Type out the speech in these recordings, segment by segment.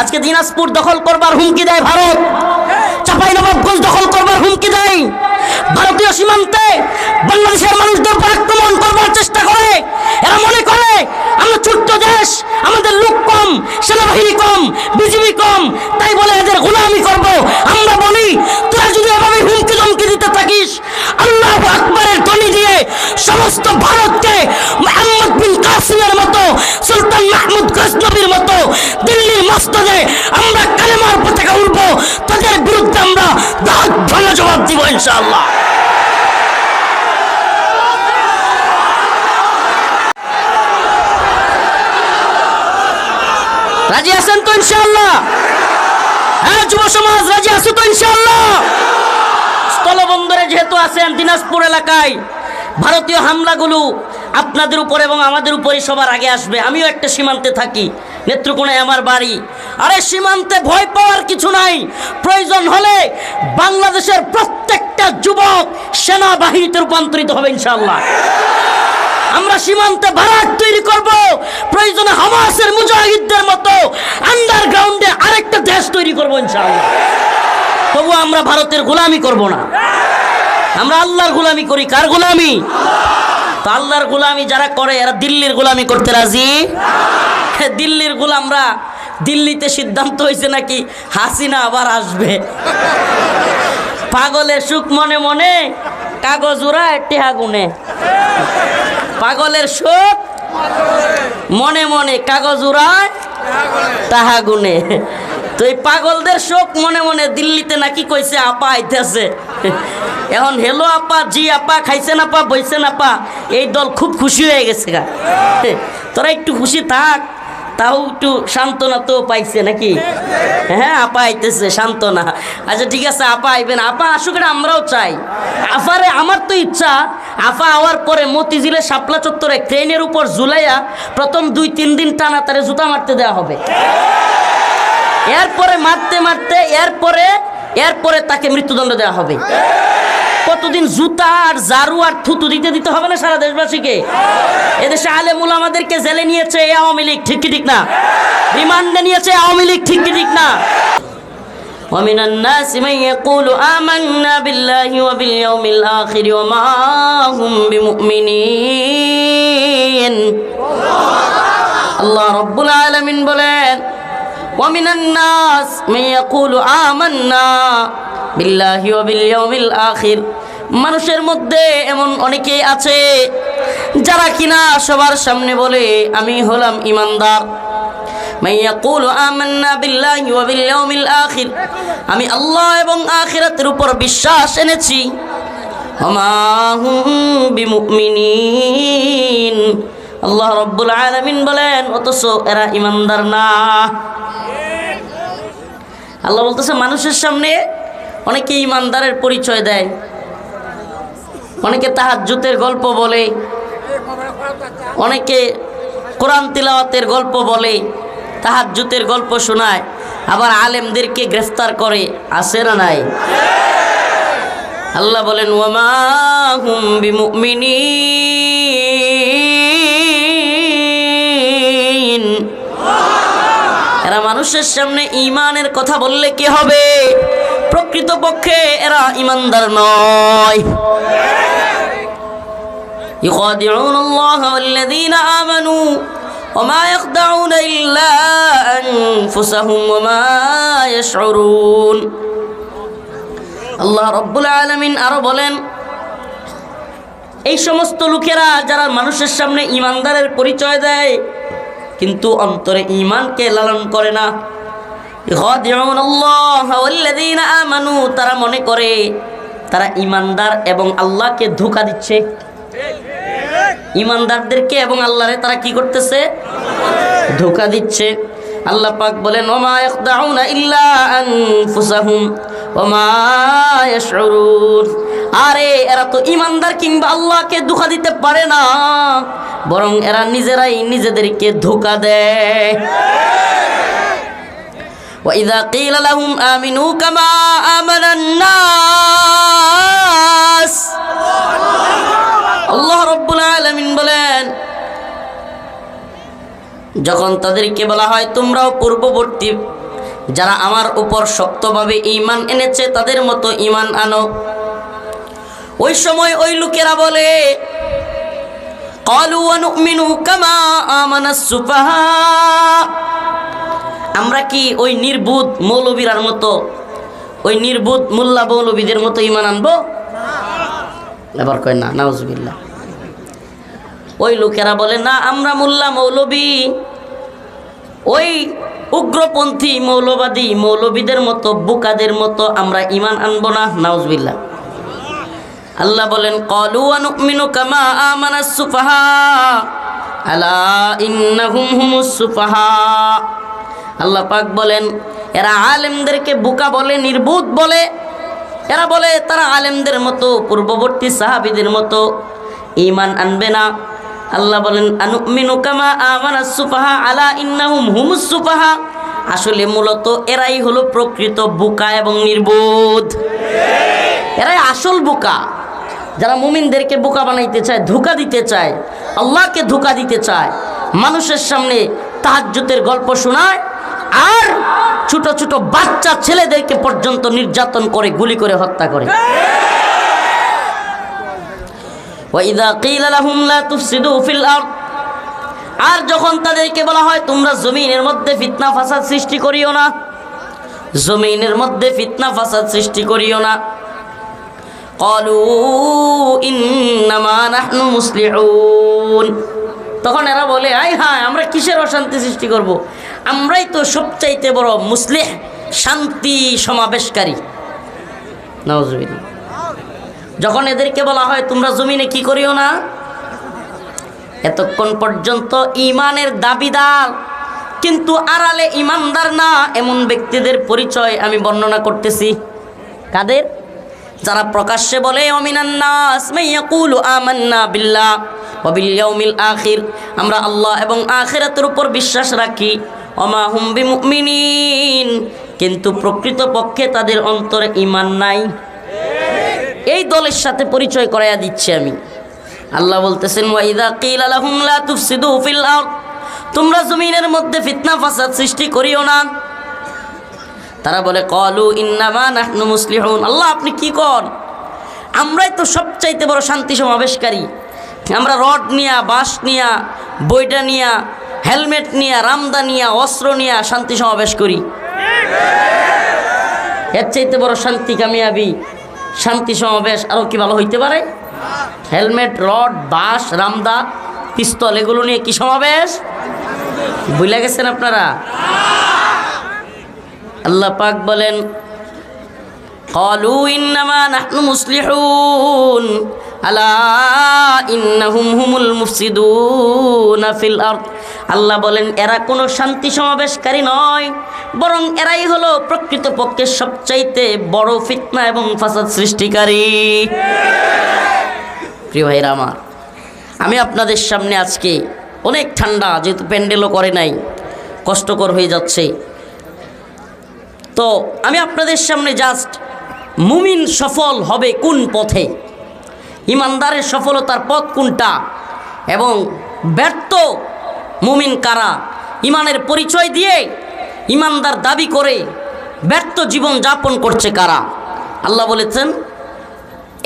আজকে দিনাজপুর দখল করবার হুমকি দেয় ভারত, চাঁপাইনবাবগঞ্জ দখল করবার হুমকি দেয়, ভারতীয় সীমান্তে বাংলাদেশের মানুষদের উপর আক্রমণ করবার চেষ্টা করে। এরা মনে করে আমরা ছোট্ট দেশ, আমাদের লোক কম, সেনাবাহিনী কম, বিজিবি কম, তাই বলে এদের গোলামি করব। আমরা বলি তোরা যদি এভাবে হুমকি ধমকি দিতে থাকিস, আল্লাহু আকবারের ধ্বনি দিয়ে সমস্ত ভারতকে মুহাম্মদ বিন কাসিমের মতো, সুলতান মাহমুদ গজনবীর মতো দিল্লির মসজিদে আমরা কালেমার পতাকা উড়ব, তাদের বিরুদ্ধে আমরা দাঁত ভাঙা জবাব দিব ইনশাআল্লাহ। রাজি আছেন তো ইনশাআল্লাহ? হ্যাঁ যুব সমাজ, রাজি আছো তো ইনশাআল্লাহ? স্থলবন্দরে যেহেতু আছেন দিনাজপুর এলাকায়, ভারতীয় হামলাগুলো আপনাদের উপর এবং আমাদের উপরই সবার আগে আসবে। আমিও একটা সীমান্তে থাকি, নেত্রকোনায় আমার বাড়ি। আরে সীমান্তে ভয় পাওয়ার কিছু নাই। প্রয়োজন হলে বাংলাদেশের প্রত্যেকটা যুবক সেনাবাহিনীতে রূপান্তরিত হবে ইনশাআল্লাহ। আমরা সীমান্তে বারাক তৈরি করব, প্রয়োজনে হামাসের মুজাহিদদের মতো আন্ডারগ্রাউন্ডে আরেকটা দেশ তৈরি করব ইনশাআল্লাহ। তবু আমরা ভারতের গোলামি করব না, আমরা আল্লাহর গোলামি করি। কার গোলামি? তো আল্লাহর গোলামি যারা করে এরা দিল্লির গোলামি করতে রাজি। দিল্লির গোলামরা, দিল্লিতে সিদ্ধান্ত হয়েছে নাকি হাসিনা আবার আসবে। পাগলের সুখ মনে মনে, কাগজ উড়ায় টেহা গুনে। পাগলের সুখ মনে মনে, কাগজ উড়ায় টাহা গুনে। তো এই পাগলদের শোক মনে মনে দিল্লিতে নাকি কইছে আপা আইতেছে। এখন হেলো আপা, জি আপা, খাইছেন আপা, বইছেন আপা, এই দল খুব খুশি হয়ে গেছে গা। তোরা একটু খুশি থাক, তাও একটু সান্ত্বনা তো পাইছে নাকি? হ্যাঁ আপা আইতেছে, সান্ত্বনা। আচ্ছা ঠিক আছে, আপা আইবেন, আপা আসুক, আমরাও চাই। আফারে আমার তো ইচ্ছা আফা আওয়ার পরে মতিঝিলে শাপলা চত্বরে ট্রেনের উপর ঝুলাইয়া প্রথম 2-3 দিন টানা তারে জুতা মারতে দেওয়া হবে। এরপরে মারতে মারতে এরপরে তাকে মৃত্যুদণ্ড দেওয়া হবে। কতদিন জুতা আর ঝাড়ু আর থুতু দিতে হবে না সারা দেশবাসীকে? এদেশে আলেম উলামাদেরকে জেলে নিয়েছে আওয়ামী লীগ, ঠিক কি ঠিক না? রিমান্ডে নিয়েছে আওয়ামী লীগ, ঠিক কি ঠিক না? ومن الناس من يقول آمنا بالله وباليوم الآخر وما هم بمؤمنين। আল্লাহ রাব্বুল আলামিন বলেন ومن الناس من يقول آمنا بالله وباليوم الآخر। মানুষের মধ্যে এমন অনেকেই আছে যারা কিনা সবার সামনে বলে আমি হলাম ঈমানদার। من يقول آمنا بالله وباليوم الآخر, আমি আল্লাহ এবং আখিরাতের উপর বিশ্বাস এনেছি। وما هم بمؤمنين, আল্লাহ রাব্বুল আলামিন বলেন অথচ এরা ঈমানদার না। আল্লাহ বলতেছে মানুষের সামনে অনেকে ঈমানদারের পরিচয় দেয়, অনেকে তাহাজ্জুদের গল্প বলে, অনেকে কোরআন তিলাওয়াতের গল্প বলে, তাহাজ্জুদের গল্প শোনায়, আবার আলেমদেরকে গ্রেফতার করে। আছে না নাই? আল্লাহ বলেন ওয়ামা হুম বিমুমিনিন, এরা মানুষের সামনে ঈমানের কথা বললে কি হবে? প্রকৃতপক্ষে এরা ঈমানদার নয়। ইউখাদিউন আল্লাহ ওয়াল্লাযীনা আমানু ওয়ামা ইয়াখদাউনা ইল্লা আনফুসাহুম ওয়ামা ইয়াশউরুন। আল্লাহ রাব্বুল আলামিন আরো বলেন এই সমস্ত লোকেরা যারা মানুষের সামনে ঈমানদারের পরিচয় দেয় কিন্তু অন্তরে ঈমানকে লালন করে না। ইউখাদিউন আল্লাহ ওয়াল্লাযীনা আমানু, তারা মনে করে তারা ঈমানদার এবং আল্লাহকে ধোঁকা দিচ্ছে। ঈমানদারদেরকে এবং আল্লাহরে তারা কি করতেছে? ধোঁকা দিচ্ছে। আল্লাহ পাক বলেন ওমা ইয়াখদাউনা ইল্লা আনফুসাহুম ওমা ইয়াশউরুন, আরে এরা তো ঈমানদার কিংবা আল্লাহকে ধোঁকা দিতে পারে না, বরং এরা নিজেরাই নিজেদেরকে ধোঁকা দেয়। وإذا قيل لهم آمنوا كما آمن الناس, আল্লাহ রাব্বুল আলামিন বলেন যখন তাদেরকে বলা হয় তোমরাও পূর্ববর্তী যারা আমার উপর শক্তভাবে ঈমান এনেছে তাদের মতো ঈমান আনো। ওই সময় ওই লোকেরা বলে ক্বালু ওয়া নু'মিনু কামা আমানাস সুফাহা, আমরা কি ওই নির্বুধ মৌলবীর মতো, ওই নির্বুধ মোল্লা মৌলবীদের মতো ঈমান আনবো? এবার কয় না, নাউজুবিল্লাহ। ওই লোকেরা বলে না, আমরা মোল্লা মৌলবী ওই উগ্রপন্থী মৌলবাদী মৌলবীদের মতো বুকাদের মতো আমরা ঈমান আনবো না, নাউজুবিল্লাহ। আল্লাহ বলেন ক্বালু ওয়া নু'মিনু কামা আমানাস সুফাহা আলা ইন্নাহুম হুমুস সুফাহা। আল্লাহ পাক বলেন এরা আলেমদেরকে বোকা বলে, নির্বুধ বলে, এরা বলে তারা আলেমদের মতো পূর্ববর্তী সাহাবীদের মতো ঈমান আনবে না। আল্লাহ বলেন আনুমিনু কামা আমানাস সুফাহা আলা ইন্নাহুম হুমুস সুফাহা, আসলে মূলত এরাই হলো প্রকৃত বোকা এবং নির্বোধ, এরাই আসল বোকা। যারা মুমিনদেরকে বোকা বানাইতে চায়, ধোঁকা দিতে চায়, আল্লাহকে ধোঁকা দিতে চায়, মানুষের সামনে তাহাজ্জুদের গল্প শোনায় আর ছোট ছোট বাচ্চা ছেলেদেরকে পর্যন্ত নির্যাতন করে, গুলি করে হত্যা করে। ওয়াইদা কিলা লাহুম লা তুফসিদু ফিল আরদ, আর যখন তাদেরকে বলা হয় তোমরা জমিনের মধ্যে ফিতনা ফাসাদ সৃষ্টি করিও না, জমিনের মধ্যে ফিতনা ফাসাদ সৃষ্টি করিও না, ক্বালু ইন্নামা নাহনু মুসলিহুন, তখন এরা বলে আয় হায় আমরা কিসের অশান্তি সৃষ্টি করব, আমরাই তো সবচাইতে বড় মুসলিহ, শান্তি সমাবেশকারী। নাউজুবিল্লাহ। যখন এদেরকে বলা হয় তোমরা জমিনে কি করিও না, এতক্ষণ পর্যন্ত ঈমানের দাবিদার কিন্তু আড়ালে ঈমানদার না এমন ব্যক্তিদের পরিচয় আমি বর্ণনা করতেছি। কাদের? যারা প্রকাশ্যে বলে ওমিনান নাস মাইয়াকুলু আমান্না বিল্লাহ ওয়া বিল ইয়াউমিল আখির, আমরা আল্লাহ এবং আখিরাতের উপর বিশ্বাস রাখি, ওমা হুম বিমুমিনিন, কিন্তু প্রকৃতপক্ষে তাদের অন্তরে ঈমান নাই। এই দলের সাথে পরিচয় করাইয়া দিচ্ছি আমি। আল্লাহ বলতেছেন ওয়াইদা কিলা লাহুম লা তুফসিদু ফিল আরদ, তোমরা জমিনের মধ্যে ফিতনা ফাসাদ সৃষ্টি করিও না, তারা বলে ক্বালু ইন্নামা নাহনু মুসলিহুন, আল্লাহ আপনি কি কন, আমরাই তো সবচাইতে বড় শান্তি সমাবেশকারী, আমরা রড নিয়া, বাঁশ নিয়া, বইটা নিয়া, হেলমেট নিয়া, রামদা নিয়া, অস্ত্র নিয়া শান্তি সমাবেশ করি। এর চাইতে বড় শান্তি কামিয়াবি শান্তি সমাবেশ আরও কি ভালো হইতে পারে? হেলমেট, রড, বাঁশ, রামদা, পিস্তল এগুলো নিয়ে কি সমাবেশ? ভুলে গেছেন আপনারা? আল্লাহ পাক বলেন ক্বালু ইন্নামা নাহনু মুসলিহুন আলা ইন্নাহুম হুমুল মুফসিদুনা ফিল আরদ, আল্লাহ বলেন এরা কোনো শান্তি সমাবেশকারী নয়, বরং এরাই হলো প্রকৃতপক্ষে সবচাইতে বড় ফিতনা এবং ফাসাদ সৃষ্টিকারী। প্রিয় ভাইরা আমার, আমি আপনাদের সামনে আজকে অনেক ঠান্ডা, যেহেতু প্যান্ডেলও করে নাই, কষ্টকর হয়ে যাচ্ছে, তো আমি আপনাদের সামনে জাস্ট মুমিন সফল হবে কোন পথে, ইমানদারের সফলতার পথ কোনটা, এবং ব্যর্থ মুমিন কারা, ইমানের পরিচয় দিয়ে ইমানদার দাবি করে ব্যর্থ জীবন যাপন করছে কারা। আল্লাহ বলেছেন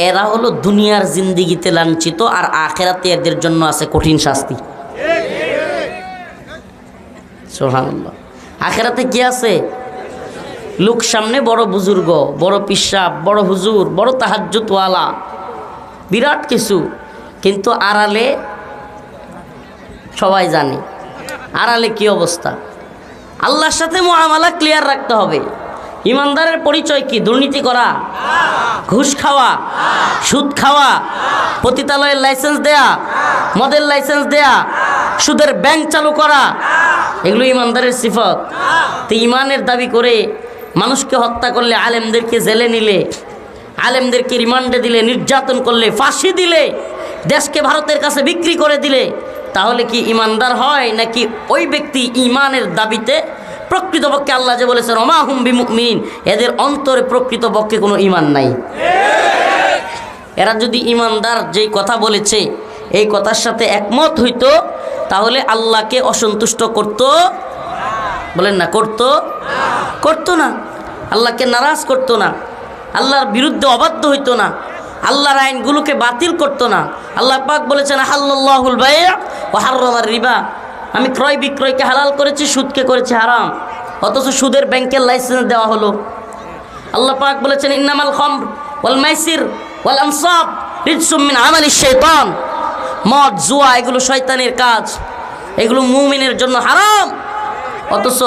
এরা হলো দুনিয়ার জিন্দিগিতে লাঞ্ছিত আর আখিরাতে এদের জন্য আছে কঠিন শাস্তি। সুবহানাল্লাহ। আখিরাতে কি আছে? লোক সামনে বড় বুজুর্গ, বড় পিসাব, বড় হুজুর, বড় তাহাজ্জুদওয়ালা, বিরাট কিছু, কিন্তু আড়ালে সবাই জানে আড়ালে কি অবস্থা। আল্লাহর সাথে মুআমালা ক্লিয়ার রাখতে হবে। ইমানদারের পরিচয় কি? দুর্নীতি করা, ঘুষ খাওয়া, সুদ খাওয়া, পতিতালয়ের লাইসেন্স দেয়া, মদের লাইসেন্স দেয়া, সুদের ব্যাংক চালু করা, এগুলো ইমানদারের সিফত। তো ইমানের দাবি করে মানুষকে হত্যা করলে, আলেমদেরকে জেলে নিলে, আলেমদেরকে রিমান্ডে দিলে, নির্যাতন করলে, ফাঁসি দিলে, দেশকে ভারতের কাছে বিক্রি করে দিলে, তাহলে কি ইমানদার হয়? নাকি ওই ব্যক্তি ইমানের দাবিতে প্রকৃতপক্ষে আল্লাহ যে বলেছেন ওমা হুম বিমুমিন, এদের অন্তরে প্রকৃতপক্ষে কোনো ইমান নাই। এরা যদি ইমানদার যেই কথা বলেছে এই কথার সাথে একমত হইতো, তাহলে আল্লাহকে অসন্তুষ্ট করত বলেন না, করতো না। আল্লাহকে নারাজ করতো না, আল্লাহর বিরুদ্ধে অবাধ্য হইতো না, আল্লাহর আইনগুলোকে বাতিল করতো না। আল্লাহ পাক বলেছেন আহাল্লাহুল বাই' ওয়া হাররামার রিবা, আমি ক্রয় বিক্রয়কে হালাল করেছি, সুদকে করেছি হারাম। অথচ সুদের ব্যাংকের লাইসেন্স দেওয়া হলো। আল্লাহ পাক বলেছেন ইন্নামাল খামর ওয়াল মাইসির ওয়াল আনসাব রিজসুম মিন আমালিশ শাইতান, মদ জুয়া এগুলো শয়তানের কাজ, এগুলো মুমিনের জন্য হারাম। অথচ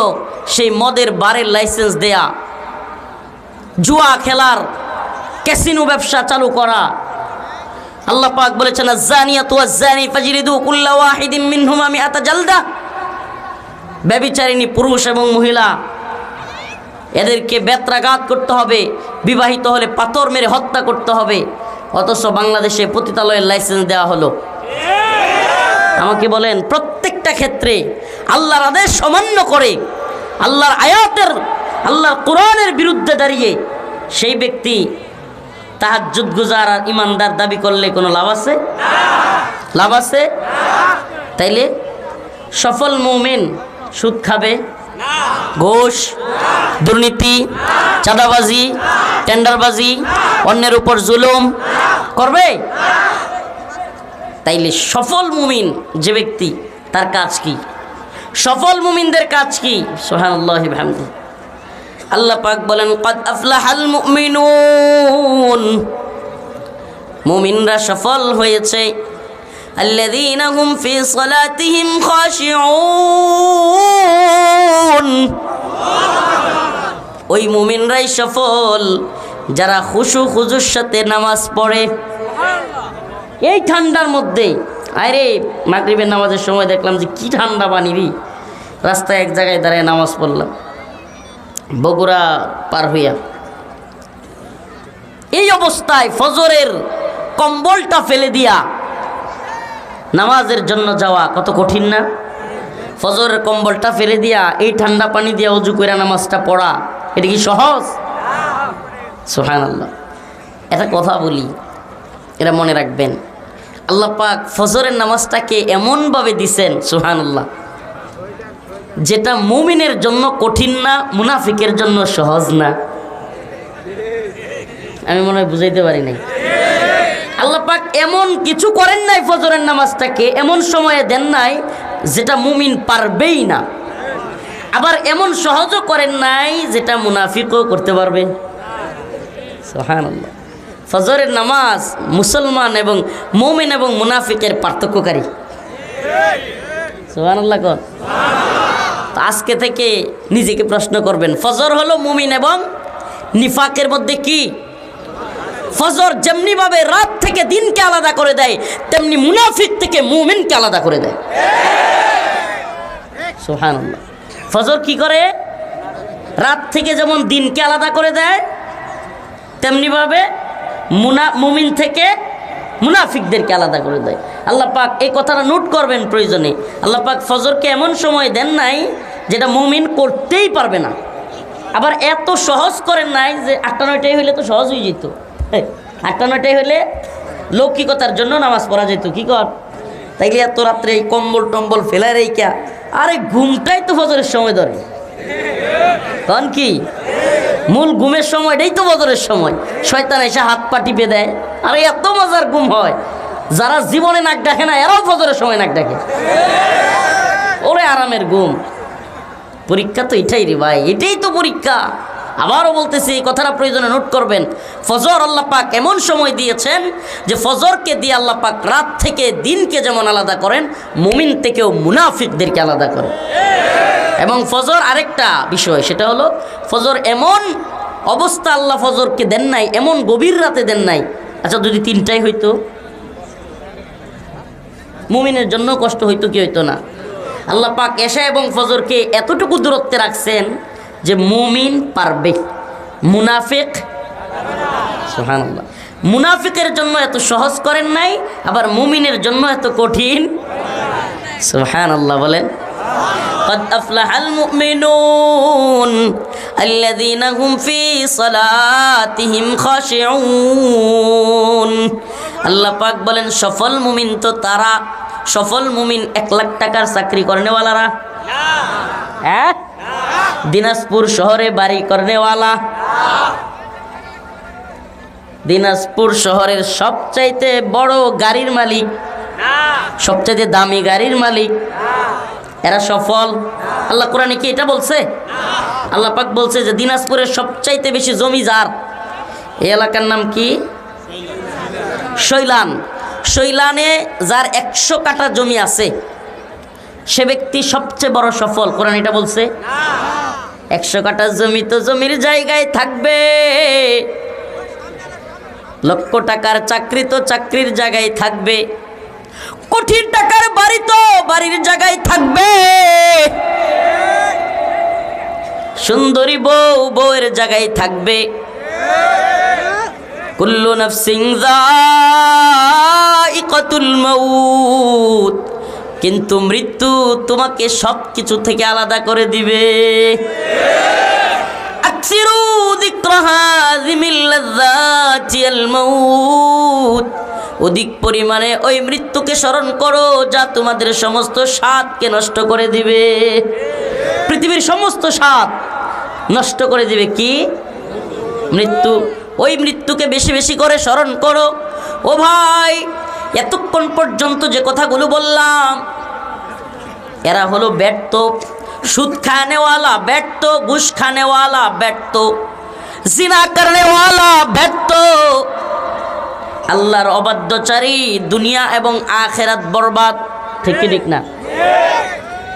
সেই মদের বারের লাইসেন্স দেয়া, জুয়া খেলার ক্যাসিনো ব্যবসা চালু করা। আল্লাহ পাক বলেছেন আয-যানিয়াতু ওয়াজ-যানি ফাজরিদু কুল্লা ওয়াহিদিন মিনহুমা মিআতা জালদা, ব্যভিচারিণী পুরুষ এবং মহিলা এদেরকে বেত্রাঘাত করতে হবে, বিবাহিত হলে পাথর মেরে হত্যা করতে হবে। অথচ বাংলাদেশে পতিতালয়ের লাইসেন্স দেওয়া হলো। আমাকে বলেন, প্রত্যেকটা ক্ষেত্রে আল্লাহর আদেশ অমান্য করে, আল্লাহর আয়াতের, আল্লাহর কোরআনের বিরুদ্ধে দাঁড়িয়ে সেই ব্যক্তি তাহাজ্জুদ গুজার আর ইমানদার দাবি করলে কোনো লাভ আছে? লাভ আছে? তাইলে সফল মুমিন সুদ খাবে, ঘুষ, দুর্নীতি, চাঁদাবাজি, টেন্ডারবাজি, অন্যের উপর জুলুম করবে? তাইলে সফল মুমিন যে ব্যক্তি, তার কাজ কি? সফল মুমিনদের কাজ কি? সুবহানাল্লাহি ওয়া বিহামদিহি। আল্লাহ পাক বলেন ক্বাদ আফলাহাল মুমিনুন, মুমিনরা সফল হয়েছে। আল্লাযীনা হুম ফি সালাতিহিম খাশিউন, ওই মুমিনরাই সফল যারা খুশু খুজুর সাথে নামাজ পড়ে। এই ঠান্ডার মধ্যে, আরে মাগরিবের নামাজের সময় দেখলাম যে কি ঠান্ডা পানি রে, রাস্তায় এক জায়গায় দাঁড়িয়ে নামাজ পড়লাম বগুড়া পার হইয়া। এই অবস্থায় ফজরের কম্বলটা ফেলে দিয়া নামাজের জন্য যাওয়া কত কঠিন না? ফজরের কম্বলটা ফেলে দিয়া এই ঠান্ডা পানি দিয়া ওযু করে নামাজটা পড়া, এটা কি সহজ? সুবহানাল্লাহ। একটা কথা বলি, এটা মনে রাখবেন, আল্লাহ পাক ফজরের নামাজটাকে এমনভাবে দিছেন, সুবহানাল্লাহ, যেটা মুমিনের জন্য কঠিন না, মুনাফিকের জন্য সহজ না। আমি মনে হয় বুঝাইতে পারি নাই। আল্লাহ পাক এমন কিছু করেন নাই, ফজরের নামাজটাকে এমন সময়ে দেন নাই যেটা মুমিন পারবেই না, আবার এমন সহজও করেন নাই যেটা মুনাফিকও করতে পারবে। সুবহানাল্লাহ। ফজরের নামাজ মুসলমান এবং মুমিন এবং মুনাফিকের পার্থক্যকারী। সুবহানাল্লাহ কর। তো আজকে থেকে নিজেকে প্রশ্ন করবেন, ফজর হলো মুমিন এবং নিফাকের মধ্যে কি? ফজর যেমনি ভাবে রাত থেকে দিনকে আলাদা করে দেয়, তেমনি মুনাফিক থেকে মুমিনকে আলাদা করে দেয়। সুবহানাল্লাহ। ফজর কি করে? রাত থেকে যেমন দিনকে আলাদা করে দেয়, তেমনি ভাবে মুমিন থেকে মুনাফিকদেরকে আলাদা করে দেয়। আল্লাহ পাক এই কথাটা নোট করবেন প্রয়োজনে। আল্লাহ পাক ফজরকে এমন সময় দেন নাই যেটা মুমিন করতেই পারবে না, আবার এত সহজ করেন নাই যে 8-9টাই হইলে তো সহজ হয়ে যেত। 8-9টাই হইলে লৌকিকতার জন্য নামাজ পড়া যেত। কি কর? তাইলে এত রাত্রে এই কম্বল টম্বল ফেলায় রেখা, আরে ঘুমটাই তো ফজরের সময় ধরে। তখন কি মূল ঘুমের সময়টাই তো ফজরের সময়। শয়তান এসে হাত পা টিপে দেয়, আরে এত মজার ঘুম হয়। যারা জীবনে নাক ডাকে না, এরাও ফজরের সময় নাক ডাকে। ওরে আরামের ঘুম। পরীক্ষা তো এটাই রে ভাই, এটাই তো পরীক্ষা। আবারও বলতেছি, এই কথাটা প্রয়োজনে নোট করবেন। ফজর আল্লাহ পাক এমন সময় দিয়েছেন যে ফজরকে দিয়ে আল্লাহ পাক রাত থেকে দিনকে যেমন আলাদা করেন, মুমিন থেকেও মুনাফিকদেরকে আলাদা করেন। এবং ফজর আরেকটা বিষয়, সেটা হলো ফজর এমন অবস্থা আল্লাহ ফজরকে দেন নাই, এমন গভীর রাতে দেন নাই। আচ্ছা, যদি 3টাই হইতো, মুমিনের জন্য কষ্ট হইতো কি হইতো না? আল্লাহ পাক এশা এবং ফজরকে এতটুকু দূরত্বে রাখছেন যে মুমিন পারবে, মুনাফিক। সুবহানাল্লাহ। মুনাফিকের জন্য এত সহজ করেন নাই, আবার মুমিনের জন্য এত কঠিন। সুবহানাল্লাহ বলেন। قد أفلح المؤمنون الذين هم في صلاتهم خاشعون। আল্লাহ পাক বলেন সফল মুমিন তো তারা, সফল মুমিন 1 লাখ টাকার চাকরি করেনেওয়ালারা। হ্যাঁ, দিনাজপুর শহরে বাড়ি করনেওয়ালা, দিনাজপুর শহরের সবচাইতে বড় গাড়ির মালিক, সবচাইতে দামি গাড়ির মালিক, এরা সফল? আল্লাহ কোরআনে কি এটা বলছে? আল্লাহ পাক বলছে যে দিনাজপুরের সবচাইতে বেশি জমি যার, এই এলাকার নাম কি? শৈলান। শৈলানে যার 100 কাঠা জমি আছে সে ব্যক্তি সবচেয়ে বড় সফল। কোরআন এটা বলছে? 100 কাঠা জমি তো জমির জায়গায় থাকবে, লক্ষ টাকার চাকরি তো চাকরির জায়গায় থাকবে, কোটি টাকার বাড়ি তো বাড়ির জায়গায় থাকবে, সুন্দরী বউ বউয়ের জায়গায় থাকবে। কুল্লু নাফসিন যায়িকাতুল মাউত, কিন্তু মৃত্যু তোমাকে সব কিছু থেকে আলাদা করে দিবে। আকসিরু যিকরা হাযিমিল লাযযাতিল মাউত, অধিক পরিমাণে ওই মৃত্যুকে স্মরণ করো যা তোমাদের সমস্ত স্বাদকে নষ্ট করে দিবে। পৃথিবীর সমস্ত স্বাদ নষ্ট করে দিবে কি? মৃত্যু। ওই মৃত্যুকে বেশি বেশি করে স্মরণ করো। ও ভাই, এতক্ষণ পর্যন্ত যে কথাগুলো বললাম এরা হলো ব্যর্থ, সুদ খানেওয়ালা ব্যর্থ, ঘুষ খানেওয়ালা ব্যর্থ, জিনা করনেওয়ালা ব্যর্থ, আল্লাহর অবাধ্যচারী, দুনিয়া এবং আখিরাত বরবাদ। ঠিক কি ঠিক না?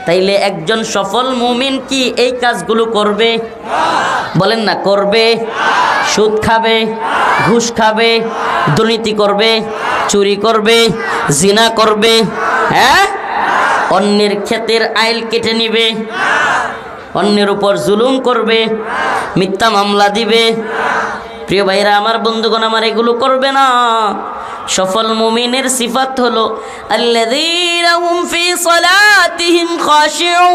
তাইলে একজন সফল মুমিন কি এই কাজগুলো করবে? বলেন না, করবে? সুদ খাবে, ঘুষ খাবে, দুর্নীতি করবে, চুরি করবে, জিনা করবে, হ্যাঁ, অন্যের ক্ষেতের আইল কেটে নিবে, অন্যের উপর জুলুম করবে, মিথ্যা মামলা দিবে। প্রিয় ভাইরা আমার, বন্ধুগণ আমার, এগুলো করবে না। সফল মুমিনের সিফাত হলো আল্লাযীনা হুম ফি সালাতিহিম খাশিউন।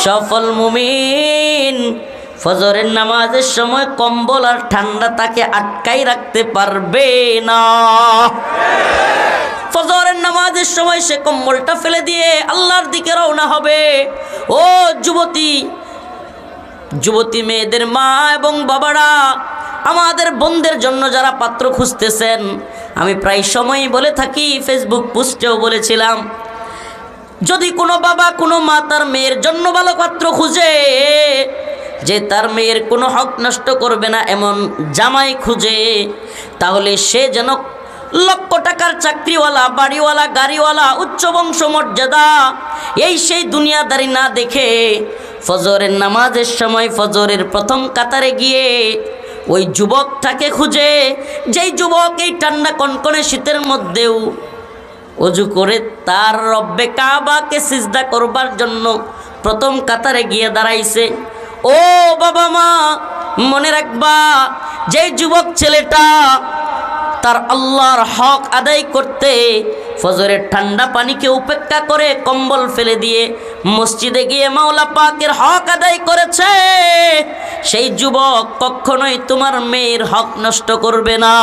সফল মুমিন ফজরের নামাজের সময় কম্বল আর ঠান্ডা তাকে আটকাই রাখতে পারবে না। ফজরের নামাজের সময় সে কম্বলটা ফেলে দিয়ে আল্লাহর দিকে রওনা হবে। ও যুবতী মেয়েদের মা এবং বাবারা, আমাদের বোনদের জন্য যারা পাত্র খুঁজতেছেন, আমি প্রায় সময়ই বলে থাকি, ফেসবুক পোস্টেও বলেছিলাম, যদি কোনো বাবা কোনো মা তার মেয়ের জন্য ভালো পাত্র খুঁজে, যে তার মেয়ের কোনো হক নষ্ট করবে না এমন জামাই খুঁজে, তাহলে সে যেন লক্ষ টাকার চাকরিওয়ালা, বাড়িওয়ালা, গাড়িওয়ালা, উচ্চ বংশ মর্যাদা, এই সেই দুনিয়াদারি না দেখে ফজরের নামাজের সময় ফজরের প্রথম কাতারে গিয়ে ওই যুবকটাকে খুঁজে, যেই যুবক এই ঠান্ডা কনকনে শীতের মধ্যেও অজু করে তার রব্বে কাবাকে সিজদা করবার জন্য প্রথম কাতারে গিয়ে দাঁড়াইছে। ও বাবা মা, মনে রাখবা, যেই যুবক ছেলেটা তার আল্লাহর হক আদায় করতে ফজরের ঠান্ডা পানিকে উপেক্ষা করে কম্বল ফেলে দিয়ে মসজিদে গিয়ে মাওলা পাকের হক আদায় করেছে, সেই যুবক কখনোই তোমার মেয়ের হক নষ্ট করবে না।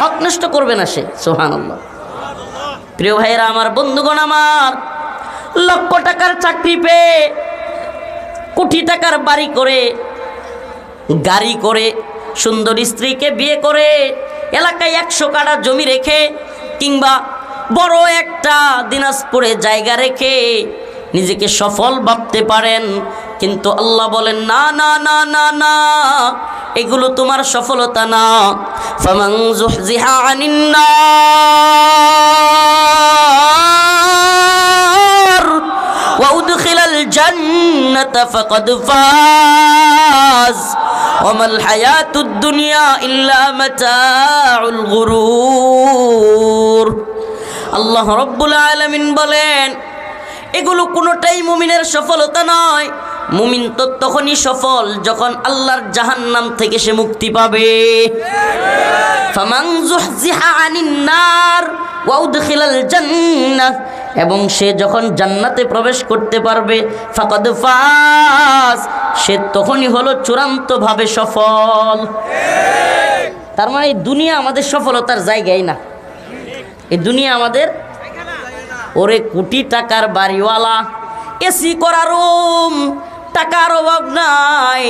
হক নষ্ট করবে না সে। সুবহানাল্লাহ। প্রিয় ভাইয়েরা আমার, বন্ধুগণ আমার, লক্ষ টাকার চাকরি পেয়ে, কোটি টাকার বাড়ি করে, গাড়ি করে, সুন্দর স্ত্রীকে বিয়ে করে, এলাকায় 100 কাঠা জমি রেখে, কিংবা বড় একটা দিনাজপুরে জায়গা রেখে নিজেকে সফল ভাবতে পারেন, কিন্তু আল্লাহ বলেন না না না না না, এগুলো তোমার সফলতা না। ফামান যুহজিহা আনিন নার ওয়া উদখিলাল জান্নাতা ফাকাদ ফাজ ওয়া মাল হায়াতুদ দুনিয়া ইল্লা মাতাউল গুরুর। আল্লাহ রাব্বুল আলামিন বলেন, এগুলো কোনোটাই মুমিনের সফলতা নয়। মুমিন তো তখনই সফল যখন আল্লাহর জাহান্নাম থেকে সে মুক্তি পাবে। ফামান যুহজিহা আনিন নার ওয়া উদখিলাল জান্নাহ, এবং সে যখন জান্নাতে প্রবেশ করতে পারবে, ফাকাদ ফাজ, সে তখনই হলো চূড়ান্তভাবে সফল। তার মানে এই দুনিয়া আমাদের সফলতার জায়গাই না, এই দুনিয়া আমাদের ওরে কোটি টাকার বাড়িওয়ালা, এসি করা রুম, টাকার অভাব নাই।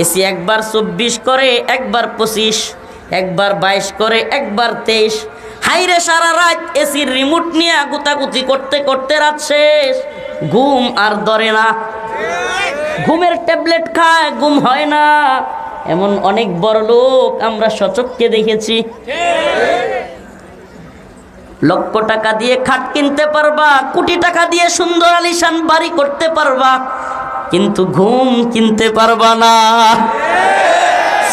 এসি একবার 24 করে, একবার 25, একবার 22 করে, একবার 23। হাইরে সারা রাত এসির রিমোট নিয়ে গুতাগুতি করতে করতে রাত শেষ, ঘুম আর ধরে না। ঘুমের ট্যাবলেট খায়, ঘুম হয় না। এমন অনেক বড় লোক আমরা সচক্ষে দেখেছি। লক্ষ টাকা দিয়ে খাট কিনতে পারবা, কোটি টাকা দিয়ে সুন্দর আলিশান বাড়ি করতে পারবা, কিন্তু ঘুম কিনতে পারবা না।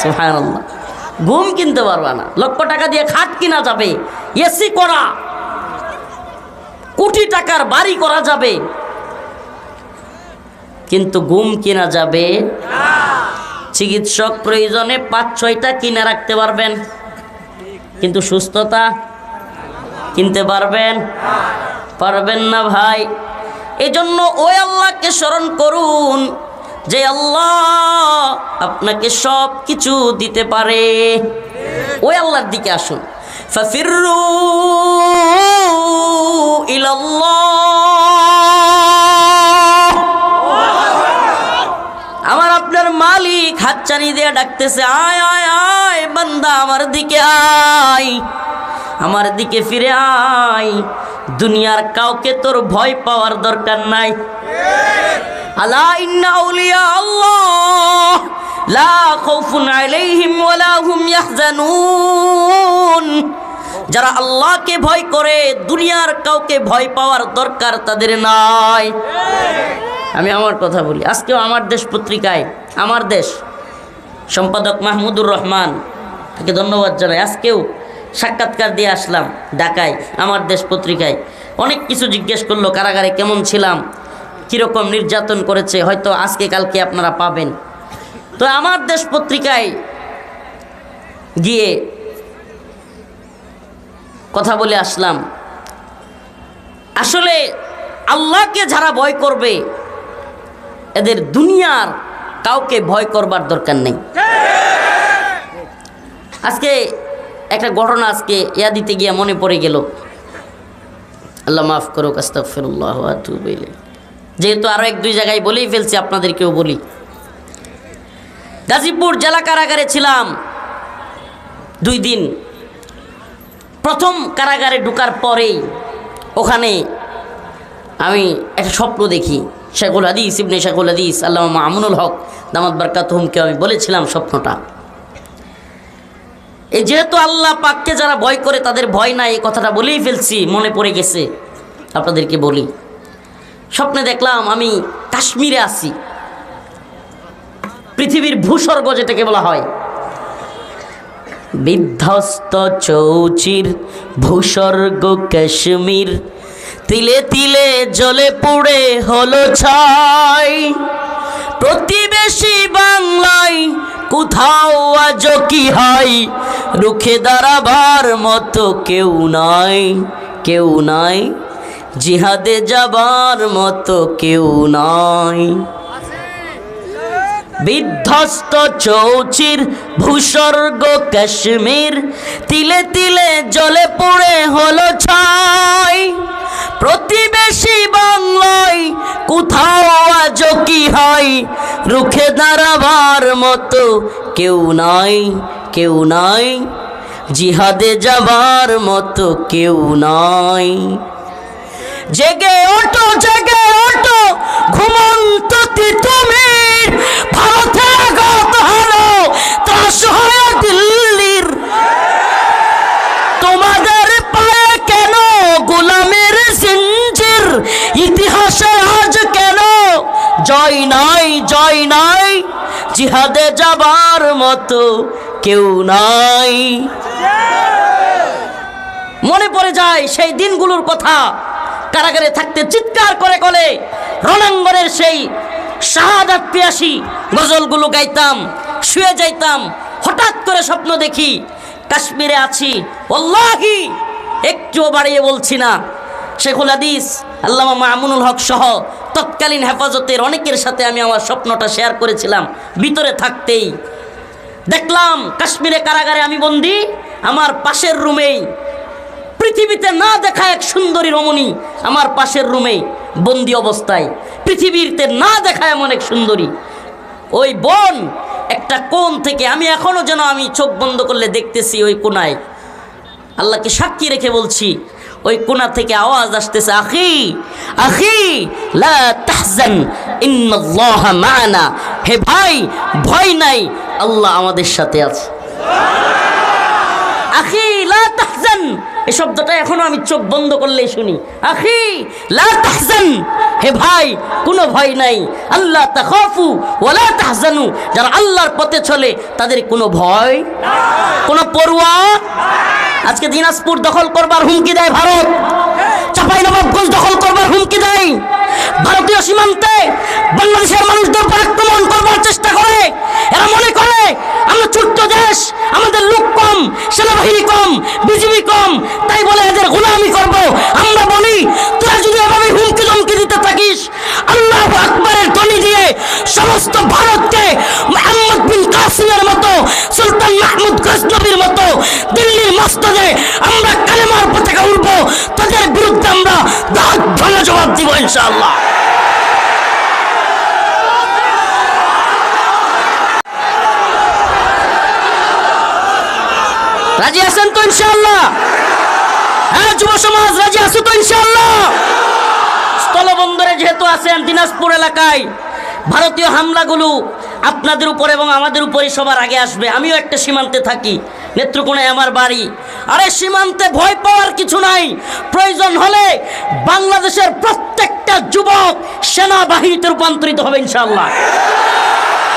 সুবহানাল্লাহ, ঘুম কিনতে পারবা না। লক্ষ টাকা দিয়ে খাট কিনা যাবে, এসি করা, কোটি টাকার বাড়ি করা যাবে, কিন্তু ঘুম কিনা যাবে না। চিকিৎসক প্রয়োজনে 5-6টা কিনে রাখতে পারবেন, কিন্তু সুস্থতা কিনতে পারবেন? পারবেন না ভাই। এজন্য ওই আল্লাহকে স্মরণ করুন যে আল্লাহ আপনাকে সব কিছু দিতে পারে। ওই আল্লাহর দিকে আসুন। ফাফিরু ইলাল্লাহ। আমার আপনার মালিক হাতছানি দিয়ে ডাকতেছে, আয় আয় আয় বান্দা, আমার দিকে আয়, আমার দিকে ফিরে আয়। দুনিয়ার কাউকে তোর ভয় পাওয়ার দরকার নাই। আলা ইন্না আউলিয়া আল্লাহ লা খাউফুন আলাইহিম ওয়ালা হুম ইয়াহজানুন। যারা আল্লাহকে ভয় করে, দুনিয়ার কাউকে ভয় পাওয়ার দরকার তাদের নাই। আমি আমার কথা বলি, আজকেও আমার দেশ পত্রিকায়, আমার দেশ সম্পাদক মাহমুদুর রহমান, তাকে ধন্যবাদ জানাই। আজকেও সাক্ষাৎকার দিয়ে আসলাম ঢাকায়, আমার দেশ পত্রিকায়। অনেক কিছু জিজ্ঞেস করলো, কারাগারে কেমন ছিলাম, কীরকম নির্যাতন করেছে, হয়তো আজকে কালকে আপনারা পাবেন। তো আমার দেশ পত্রিকায় গিয়ে কথা বলে আসলাম। আসলে আল্লাহকে যারা ভয় করবে, এদের দুনিয়ার কাউকে ভয় করবার দরকার নেই। আজকে একটা ঘটনা আজকে ইয়া দিতে গিয়ে মনে পড়ে গেল, আল্লাহ মাফ করুক, আস্তাগফিরুল্লাহ ওয়া আতুবু ইলাইহি। যেহেতু আরও 1-2 জায়গায় বলেই ফেলছি, আপনাদেরকেও বলি। গাজীপুর জেলা কারাগারে ছিলাম 2 দিন। প্রথম কারাগারে ঢোকার পরেই ওখানে আমি একটা স্বপ্ন দেখি। শেখুল হাদিস ইবনে শেখুল হাদিস আল্লামা মামুনুল হক দামাত বারকাতুহুমকে আমি বলেছিলাম স্বপ্নটা। এই যেহেতু আল্লাহ পাককে যারা ভয় করে তাদের ভয় নাই, এই কথাটা বলেই ফেলছি, মনে পড়ে গেছে, আপনাদেরকে বলি। স্বপ্নে দেখলাম আমি কাশ্মীরে আছি, পৃথিবীর ভূস্বর্গ যেটাকে বলা হয়, বিধ্বস্ত চৌচির ভূস্বর্গ কাশ্মীর, তিলে তিলে জ্বলে পুড়ে হলো ছাই। প্রতিবেশী বাংলায় কোথাও আজ কি হয়, রুখে দাঁড়াবার মতো কেউ নাই, কেউ নাই, জিহাদে যাবার মতো কেউ নাই। বিধ্বস্ত চৌচির ভূস্বর্গ কাশ্মীর, তিলে তিলে জ্বলে পুড়ে হলো ছাই। প্রতিবেশী বাংলায় কোথাও আজ কি হয়, রুখে দাঁড়াবার মতো কেউ নাই, কেউ নাই, জিহাদে যাবার মতো কেউ নাই। জেগে ওঠো, জেগে ওঠো, ঘুমন্ত তিতুমির, ভারতে আঘাত হানো ত্রাস হয় দিল্লির। তোমাদের পায়ে কেন গোলামের জিঞ্জির, ইতিহাসে আজ কেন জয় নাই, জয় নাই, জিহাদে যাবার মতো কেউ নাই। মনে পড়ে যায় সেই দিনগুলোর কথা। কারাগারে থাকতে চিৎকার করে করে রণাঙ্গনের সেই শাহাদাত পিয়াসী গজলগুলো গাইতাম, শুয়ে যাইতাম। হঠাৎ করে স্বপ্ন দেখি কাশ্মীরে আছি। ওয়াল্লাহি একটুও বাড়িয়ে বলছি না, শেখুল হাদিস আল্লামা মামুনুল হক সহ তৎকালীন হেফাজতের অনেকের সাথে আমি আমার স্বপ্নটা শেয়ার করেছিলাম। ভিতরে থাকতেই দেখলাম কাশ্মীরে কারাগারে আমি বন্দি। আমার পাশের রুমেই পৃথিবীতে না দেখা এক সুন্দরী রমণী আমার পাশের রুমে বন্দি অবস্থায়, পৃথিবীতে না দেখা এমন এক সুন্দরী। ওই বোন একটা কোণ থেকে আমি এখনো যেন আমি চোখ বন্ধ করলে দেখতেছি ওই কোণায়, আল্লাহকে সাক্ষী রেখে বলছি, ওই কোণা থেকে আওয়াজ আসতেছে, আখি আখি লা তাহজান ইন্নাল্লাহা মা'ানা, হে ভাই ভয় নাই, আল্লাহ আমাদের সাথে আছে। আখি লা তাহজান, এই শব্দটা এখনো আমি চোখ বন্ধ করলেই শুনি। আখি লা তাহজান, হে ভাই কোনো ভয় নাই। আল্লাহ তাখাফু ওয়া লা তাহজানু, যারা আল্লাহর পথে চলে তাদের কোনো ভয় কোনো পরোয়া। আজকে দিনাজপুর দখল করবার হুমকি দেয় ভারত, চাঁপাইনবাবগঞ্জ দখল করবার হুমকি দেয়, ভারতীয় সীমান্তে বাংলাদেশের মানুষদের উপর আক্রমণ করবার চেষ্টা করে। এরা মনে করে আমরা ছোট্ট দেশ, আমাদের লোক কম, সেনাবাহিনী কম, বিজিবি কম, তাই বলে এদের গোলামি করব। আমরা বলি তোরা যদি এভাবে হুমকি ধমকি দিতে থাকিস, আল্লাহু আকবারের ধ্বনি দিয়ে সমস্ত ভারতকে মুহাম্মদ বিন কাসিমের মতো, সুলতান মাহমুদ গজনবীর মতো দিল্লির মসজিদে আমরা কালেমার পতাকা উড়ব, তাদের বিরুদ্ধে আমরা দাঁত ভাঙা জবাব দিব ইনশাআল্লাহ। রাজি আছেন তো ইনশাআল্লাহ? হ্যাঁ যুব সমাজ রাজি আছো তো ইনশাআল্লাহ? স্থলবন্দরে যেহেতু আছেন, দিনাজপুর এলাকায় ভারতীয় হামলাগুলো আপনাদের উপর এবং আমাদের উপরই সবার আগে আসবে। আমিও একটা সীমান্তে থাকি, নেত্রকোনায় আমার বাড়ি। আরে সীমান্তে ভয় পাওয়ার কিছু নাই। প্রয়োজন হলে বাংলাদেশের প্রত্যেকটা যুবক সেনাবাহিনীতে রূপান্তরিত হবে ইনশাআল্লাহ।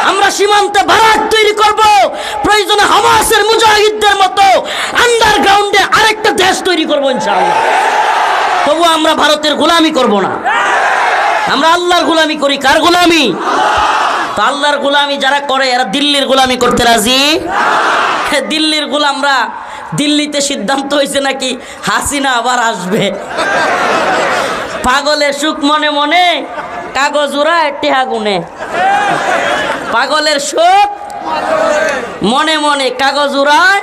আমরা সীমান্তে বারাক তৈরি করব, প্রয়োজনে হামাসের মুজাহিদদের মতো আন্ডারগ্রাউন্ডে আরেকটা দেশ তৈরি করব ইনশাআল্লাহ। তবু আমরা ভারতের গোলামি করব না, আমরা আল্লাহর গোলামি করি। কার গোলামি? তো আল্লাহর গোলামি যারা করে এরা দিল্লির গোলামি করতে রাজি। দিল্লির গোলামরা, দিল্লিতে সিদ্ধান্ত হয়েছে নাকি হাসিনা আবার আসবে। পাগলের সুখ মনে মনে, কাগজ উড়ায় টেহা গুনে। পাগলের সুখ মনে মনে, কাগজ উড়ায়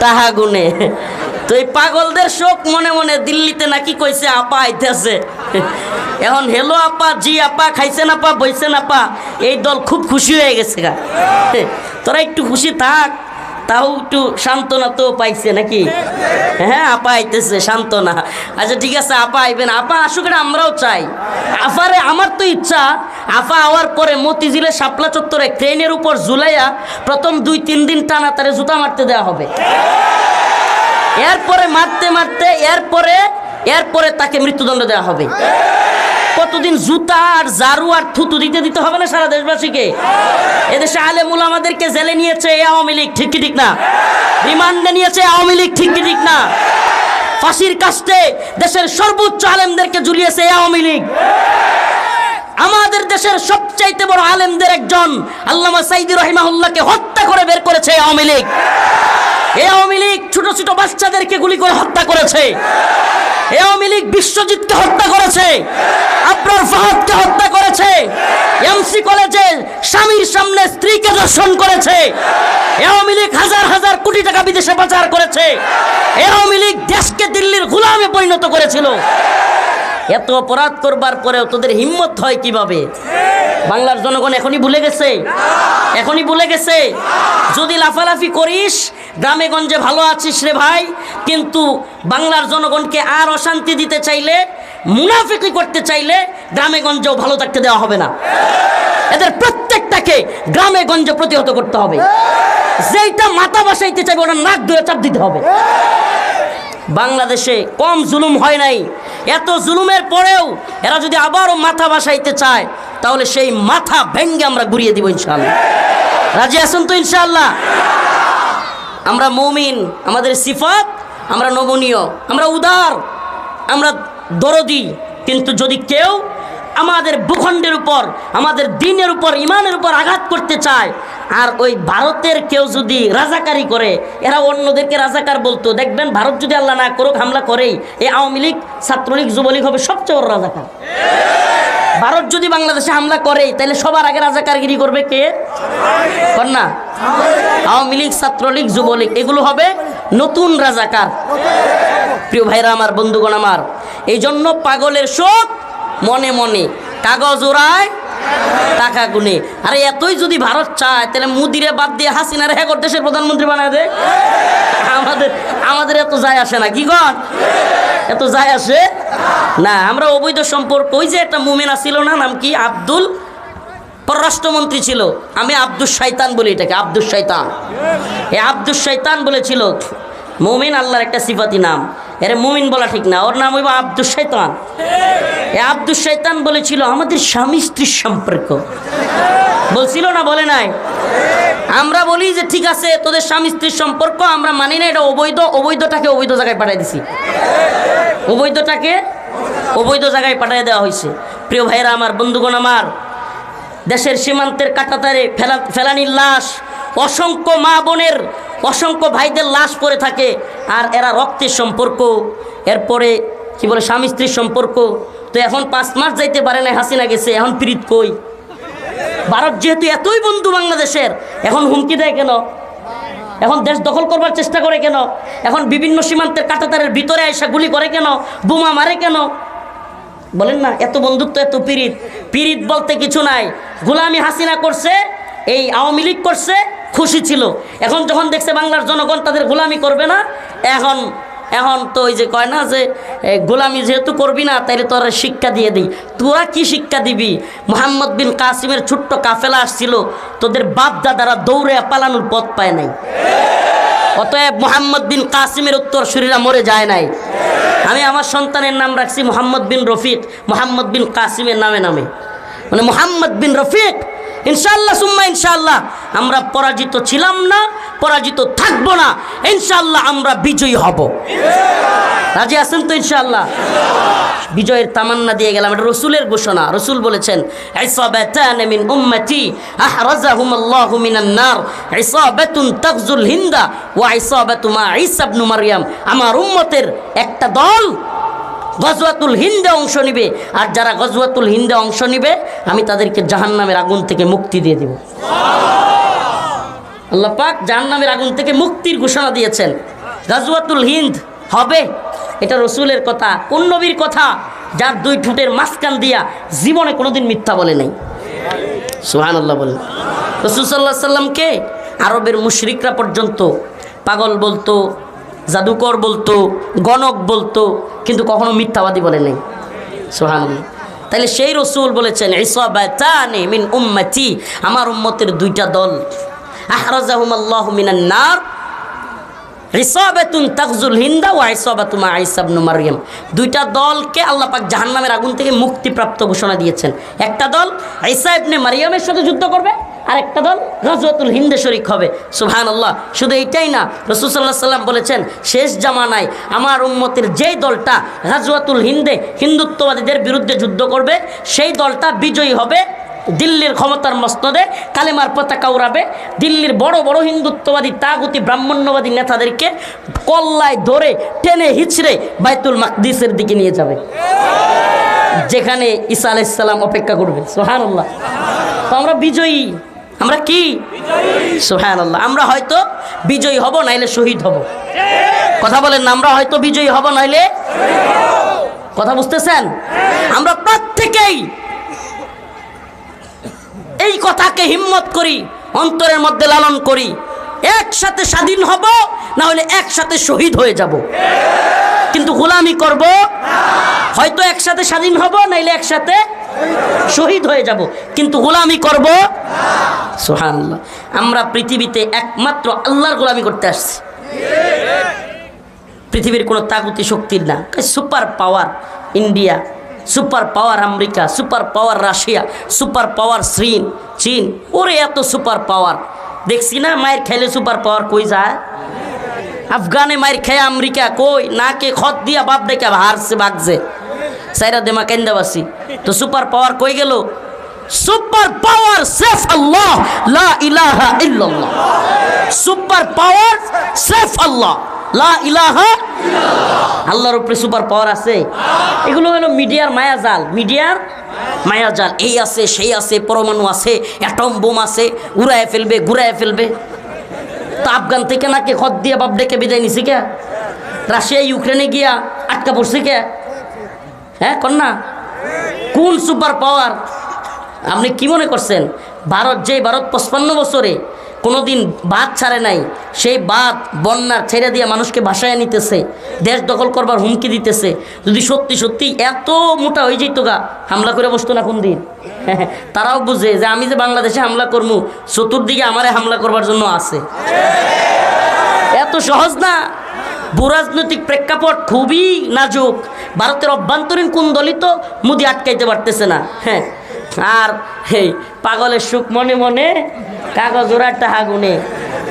টাহা গুনে। তো এই পাগলদের শোক মনে মনে দিল্লিতে নাকি কইছে আপা আইতেছে। এখন হেলো আপা, জি আপা, খাইছেন আপা, বইছেন আপা, এই দল খুব খুশি হয়ে গেছে গা। তোরা একটু খুশি থাক, তাও একটু সান্ত্বনা তো পাইছে নাকি? হ্যাঁ আপা আইতেছে, সান্ত্বনা। আচ্ছা ঠিক আছে, আপা আইবেন, আপা আসুক, আমরাও চাই। আফারে আমার তো ইচ্ছা আফা আওয়ার পরে মতিঝিলে শাপলা চত্বরে ট্রেনের উপর ঝুলাইয়া প্রথম 2-3 দিন টানা তারে জুতা মারতে দেওয়া হবে। এরপরে মারতে মারতে এরপরে তাকে মৃত্যুদণ্ড দেওয়া হবে। কতদিন জুতা আর ঝাড়ু আর থুতু দিতে হবে না সারা দেশবাসীকে? এদেশে আলেম উলামাদেরকে জেলে নিয়েছে এই আওয়ামী লীগ, ঠিক কি ঠিক না? রিমান্ডে নিয়েছে আওয়ামী লীগ, ঠিক কি ঠিক না? ফাঁসির কাস্টে দেশের সর্বোচ্চ আলেমদেরকে ঝুলিয়েছে এই আওয়ামী লীগ। আমাদের দেশের সবচাইতে বড় আলেমদের একজন আল্লামা সাইদি রহিমাহুল্লাহকে হত্যা করে বের করেছে এই আওয়ামী লীগ। এই আওয়ামী লীগ ছোট ছোট বাচ্চাদেরকে গুলি করে হত্যা করেছে। এই আওয়ামী লীগ বিশ্বজিৎকে হত্যা করেছে, আবরার ফাহাদকে হত্যা করেছে, এমসি কলেজে স্বামীর সামনে স্ত্রীকে ধর্ষণ করেছে। এই আওয়ামী লীগ হাজার হাজার কোটি টাকা বিদেশে পাচার করেছে। এই আওয়ামী লীগ দেশকে দিল্লির গোলামে পরিণত করেছিল। এত অপরাধ করবার পরেও তোদের হিম্মত হয় কিভাবে? বাংলার জনগণ এখনই ভুলে গেছে, এখনই ভুলে গেছে। যদি লাফালাফি করিস গ্রামে গঞ্জে ভালো আছিস রে ভাই, কিন্তু বাংলার জনগণকে আর অশান্তি দিতে চাইলে, মুনাফিকি করতে চাইলে গ্রামে গঞ্জেও ভালো থাকতে দেওয়া হবে না। এদের প্রত্যেকটাকে গ্রামে গঞ্জে প্রতিহত করতে হবে। যেইটা মাথা বসাইতে চাইবে ওটা নাক ধরে চাপ দিতে হবে। বাংলাদেশে কম জুলুম হয় নাই। এত জুলুমের পরেও এরা যদি আবারও মাথা বসাইতে চায় তাহলে সেই মাথা ভেঙ্গে আমরা ঘুরিয়ে দিব ইনশাআল্লাহ। রাজি আছেন তো ইনশাআল্লাহ? আমরা মুমিন, আমাদের সিফাত, আমরা নমনীয়, আমরা উদার, আমরা দরদি। কিন্তু যদি কেউ আমাদের ভূখণ্ডের উপর, আমাদের দ্বীনের উপর, ইমানের উপর আঘাত করতে চায়, আর ওই ভারতের কেউ যদি রাজাকারি করে, এরা অন্যদেরকে রাজাকার বলতো, দেখবেন ভারত যদি আল্লাহ না করুক হামলা করেই এই আওয়ামী লীগ, ছাত্রলীগ, যুবলীগ হবে সবচেয়ে বড় রাজাকার। ভারত যদি বাংলাদেশে হামলা করে তাহলে সবার আগে রাজাকারগিরি করবে কে? না, আওয়ামী লীগ, ছাত্রলীগ, যুবলীগ, এগুলো হবে নতুন রাজাকার। প্রিয় ভাইরা আমার, বন্ধুগণ আমার, এই জন্য পাগলের শোক মনে মনে, কাগজ ওড়ায় টাকা গুনে। আরে এতই যদি ভারত চায় তাহলে মুদিরে বাদ দিয়ে হাসিনারে হ্যাঁ দেশের প্রধানমন্ত্রী বানায় দে। আমাদের এত যায় আসে না, কি কন? এত যায় আসে না। আমরা অবৈধ সম্পর্ক, ওই যে একটা মুমিনা ছিল না, নাম কি, আব্দুল, পররাষ্ট্রমন্ত্রী ছিল, আমি আব্দুল শয়তান বলি এটাকে, আব্দুল শয়তান। এ আব্দুল শয়তান বলেছিল, মুমিন আল্লাহর একটা সিফাতি নাম, এর মুমিন বলা ঠিক না, ওর নাম হইব আব্দুল শয়তান। এ আব্দুল শয়তান বলেছিল আমাদের স্বামী স্ত্রীর সম্পর্ক, বলছিল না, বলে নাই? আমরা বলি যে ঠিক আছে তোদের স্বামী স্ত্রীর সম্পর্ক আমরা মানি না, এটা অবৈধ, অবৈধটাকে অবৈধ জায়গায় পাঠিয়ে দিছি, অবৈধটাকে অবৈধ জায়গায় পাঠিয়ে দেওয়া হয়েছে। প্রিয় ভাইরা আমার, বন্ধুগণ আমার, দেশের সীমান্তের কাঁটাতারে ফেলানির লাশ, অসংখ্য মা বোনের, অসংখ্য ভাইদের লাশ পড়ে থাকে, আর এরা রক্তের সম্পর্ক, এরপরে কি বলে স্বামী স্ত্রীর সম্পর্ক। তো এখন 5 মাস যাইতে পারে না, হাসিনা গেছে, এখন প্রীত কই? ভারত যেহেতু এতই বন্ধু বাংলাদেশের, এখন হুমকি দেয় কেন? এখন দেশ দখল করবার চেষ্টা করে কেন? এখন বিভিন্ন সীমান্তের কাঁটাতারের ভিতরে এসে গুলি করে কেন? বোমা মারে কেন? বলেন না, এত বন্ধুত্ব, এত পীড়িত। পীড়িত বলতে কিছু নাই। গোলামি হাসিনা করছে, এই আওয়ামী লীগ করছে, খুশি ছিল। এখন যখন দেখছে বাংলার জনগণ তাদের গোলামি করবে না, এখন তো ওই যে কয় না যে গোলামি যেহেতু করবি না তাইলে তোরা শিক্ষা দিয়ে দিই। তোরা কি শিক্ষা দিবি? মোহাম্মদ বিন কাসিমের ছোট্ট কাফেলা আসছিল, তোদের বাপ দাদারা দৌড়ে পালানোর পথ পায় নাই। অতএব মোহাম্মদ বিন কাসিমের উত্তরসূরিরা মরে যায় নাই। আমি আমার সন্তানের নাম রাখছি মোহাম্মদ বিন রফিক, মোহাম্মদ বিন কাসিমের নামে নামে, মানে মোহাম্মদ বিন রফিক। ইনশাআল্লাহ সুম্মা ইনশাআল্লাহ আমরা পরাজিত ছিলাম না, পরাজিত থাকবো না, ইনশাআল্লাহ আমরা বিজয়ী হব। রাজি আছেন তো? ইনশাআল্লাহ বিজয়ের তামান্না দিয়ে গেলাম। এটা রসুলের ঘোষণা। রসুল বলেছেন, ইসাবাতান মিন উম্মতি আহরাজাহুমুল্লাহু মিনান নার, ইসাবাতুন তাগজুল হিন্দা ওয়া ইসাবাতু মা ঈসা ইবনে মারইয়াম। আমার উম্মতের একটা দল গজওয়াতুল হিন্দে অংশ নিবে, আর যারা গজওয়াতুল হিন্দে অংশ নিবে আমি তাদেরকে জাহান্নামের আগুন থেকে মুক্তি দিয়ে দেব। আল্লাহ পাক জাহান্নামের আগুন থেকে মুক্তির ঘোষণা দিয়েছেন। গজওয়াতুল হিন্দ হবে, এটা রসুলের কথা, কোন নবীর কথা? যার 2 ঠোঁটের মাঝখান দিয়া জীবনে কোনোদিন মিথ্যা বলে নাই। সুবহানাল্লাহ বলেন। রাসূল সাল্লাল্লাহু আলাইহি সাল্লামকে আরবের মুশরিকরা পর্যন্ত পাগল বলতো, জাদুকর বলতো, গণক বলতো, কিন্তু কখনো মিথ্যাবাদী বলে নাই। সুবহানাল্লাহ। তাহলে সেই রসুল বলেছেন, ইসাবাতানি মিন উম্মতি, আমার উম্মতের 2টা দল, আহরাজাহুমুল্লাহু মিনান নার, ইসাবাতুন তাগজুল হিন্দা ওয়া ইসাবাতু মা ঈসা ইবনে মারইয়াম। 2টা দলকে আল্লাহ পাক জাহান্নামের আগুন থেকে মুক্তিপ্রাপ্ত ঘোষণা দিয়েছেন। একটা দল ঈসা ইবনে মারইয়ামের সাথে যুদ্ধ করবে, আর একটা দল গজওয়াতুল হিন্দে শরীক হবে। সুবহানাল্লাহ। শুধু এইটাই না, রাসূল সাল্লাল্লাহু আলাইহি সাল্লাম বলেছেন, শেষ জামানায় আমার উম্মতের যেই দলটা গজওয়াতুল হিন্দে হিন্দুত্ববাদীদের বিরুদ্ধে যুদ্ধ করবে, সেই দলটা বিজয়ী হবে। দিল্লির ক্ষমতার মসনদে কালেমার পতাকা উড়াবে, দিল্লির বড় বড় হিন্দুত্ববাদী তাগুতি ব্রাহ্মণ্যবাদী নেতাদেরকে কল্লায় ধরে টেনে হিচড়ে বাইতুল মাকদিসের দিকে নিয়ে যাবে, যেখানে ঈসা আলাইহিস সালাম অপেক্ষা করবে। সুবহানাল্লাহ। তো আমরা বিজয়ী, আমরা কি? সুবহানাল্লাহ। আমরা হয়তো বিজয়ী হব, নাইলে শহীদ হব। কথা বলেন না, আমরা হয়তো বিজয়ী হব, নাইলে। কথা বুঝতেছেন? আমরা প্রত্যেকেই এই কথাকে হিম্মত করি, অন্তরের মধ্যে লালন করি, একসাথে স্বাধীন হব, না হলে একসাথে শহীদ হয়ে যাব। কিন্তু গোলামি করব, হয়তো একসাথে স্বাধীন হব, নাইলে একসাথে শহীদ হয়ে যাব, কিন্তু গোলামি করব। সুবহানাল্লাহ। আমরা পৃথিবীতে একমাত্র আল্লাহর গোলামি করতে আসছি, পৃথিবীর কোনো তাগুতি শক্তির না। Super power India, super power America, super power Russia, super power চীন, ওরে এত সুপার পাওয়ার দেখছি না। মায়ের খেলে সুপার পাওয়ার কই যায়? আফগানে মায়ের খেয়ে আমেরিকা কই? নাকে খত দিয়া বাপ ডেকে হারছে, বাগছে, সাইরা দেমা কেন্দাবাসি। তো সুপার পাওয়ার কই গেল? সুপার পাওয়ার সেফ আল্লাহ, লা ইলাহা ইল্লাল্লাহ। সুপার পাওয়ার সেফ আল্লাহ, লা ইলাহা ইল্লাল্লাহ। আল্লাহর উপরে সুপার পাওয়ার আছে। এগুলো হলো মিডিয়ার মায়াজাল, মিডিয়ার মায়াজাল। এই আছে, সেই আছে, পরমাণু আছে, অ্যাটম বোম আছে, উড়ায় ফেলবে, ঘুরায় ফেলবে। তো আফগান থেকে নাকি খত দিয়ে বাপ ডেকে বিদায় নিছি কে? রাশিয়া ইউক্রেনে গিয়া আটকা পড়ছে কে? হ্যাঁ কন্যা, কোন সুপার পাওয়ার? আপনি কি মনে করছেন ভারত, যে ভারত 55 বছরে কোনোদিন বাদ ছাড়ে নাই, সেই বাদ বন্যার ছেড়ে দিয়ে মানুষকে ভাসায় নিতেছে, দেশ দখল করবার হুমকি দিতেছে। যদি সত্যি সত্যি এত মোটা হয়ে যেত গা, হামলা করে বসতো না কোন দিন? তারাও বুঝে যে আমি যে বাংলাদেশে হামলা করবো, চতুর্দিকে আমারে হামলা করবার জন্য আছে। এত সহজ না। ভূরাজনৈতিক প্রেক্ষাপট খুবই নাজুক। ভারতের অভ্যন্তরীণ কুন্দলই তো মোদি আটকাইতে পারতেছে না। হ্যাঁ, আর এই পাগলের সুখ মনে মনে, কাগজ ওরা টাহা গুনে,